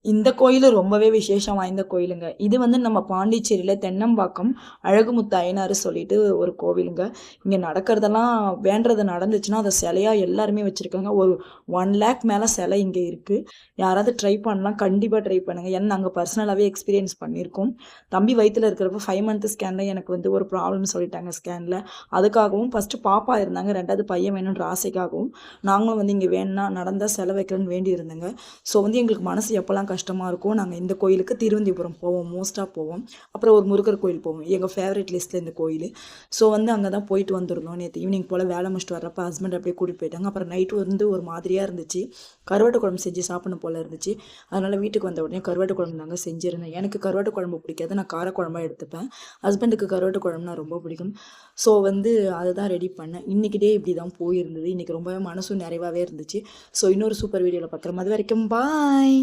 இந்த கோயில் ரொம்பவே விசேஷம் வாய்ந்த கோயிலுங்க. இது வந்து நம்ம பாண்டிச்சேரியில தென்னம்பாக்கம் அழகுமுத்து அய்யனாரு சொல்லிட்டு ஒரு கோவிலுங்க. இங்க நடக்கிறதெல்லாம் வேண்டுறது நடந்துச்சுன்னா, அத சிலையா எல்லாருமே வச்சிருக்காங்க. ஒரு 1,00,000 மேல சிலை இங்க இருக்கு. யாராவது ட்ரை பண்ணலாம். கண்டிப்பா ட்ரை பண்ணுங்க. ஏன்னா நாங்க பர்சனலாவே எக்ஸ்பீரியன்ஸ் பண்ணியிருக்கோம். தம்பி வயித்துல இருக்கிறப்ப 5 மந்த் ஸ்கேன்ல எனக்கு வந்து ஒரு ப்ராப்ளம் சொல்லிட்டாங்க ஸ்கேன்ல. அதுக்காகவும் ஃபர்ஸ்ட்டு பாப்பா இருந்தாங்க. 2வது பையன் வேணுன்ற ஆசைக்காகவும், நாங்களும் வந்து இங்க வேணுனா நடந்தா சிலை வைக்கணும்னு வேண்டியிருந்தேங்க. ஸோ வந்து எங்களுக்கு மனசு எப்போலாம் கஷ்டமா இருக்கும், நாங்க இந்த கோயிலுக்கு திருவந்திபுரம் போவோம். மோஸ்ட்டா போவோம். அப்புறம் ஒரு முருகர் கோயில் போவோம். எங்க ஃபேவரைட் லிஸ்ட்ல இந்த கோயிலு. ஸோ வந்து அங்க தான் போயிட்டு வந்திருந்தோம். நேத்து ஈவினிங் போல வேலை முடிச்சுட்டு வரப்ப ஹஸ்பண்ட் அப்படியே கூட்டிட்டு போயிட்டாங்க. அப்புறம் நைட் வந்து ஒரு மாதிரியா இருந்துச்சு. கருவாட்டு குழம்பு செஞ்சு சாப்பிடணும் போல இருந்துச்சு. அதனால வீட்டுக்கு வந்த உடனே கருவாட்டு குழம்பு தாங்க செஞ்சிருந்தேன். எனக்கு கருவாட்டு குழம்பு பிடிக்காது. நான் காரக்குழம்பா எடுத்துப்பேன். ஹஸ்பண்டுக்கு கருவாட்டு குழம்புனா ரொம்ப பிடிக்கும். ஸோ வந்து அதுதான் ரெடி பண்ணேன். இன்னைக்கு டே இப்படி தான் போயிருந்தது. இன்னைக்கு ரொம்பவே மனசும் நிறைவாவே இருந்துச்சு. ஸோ இன்னொரு சூப்பர் வீடியோல பார்க்குறோம். அது வரைக்கும் பாய்.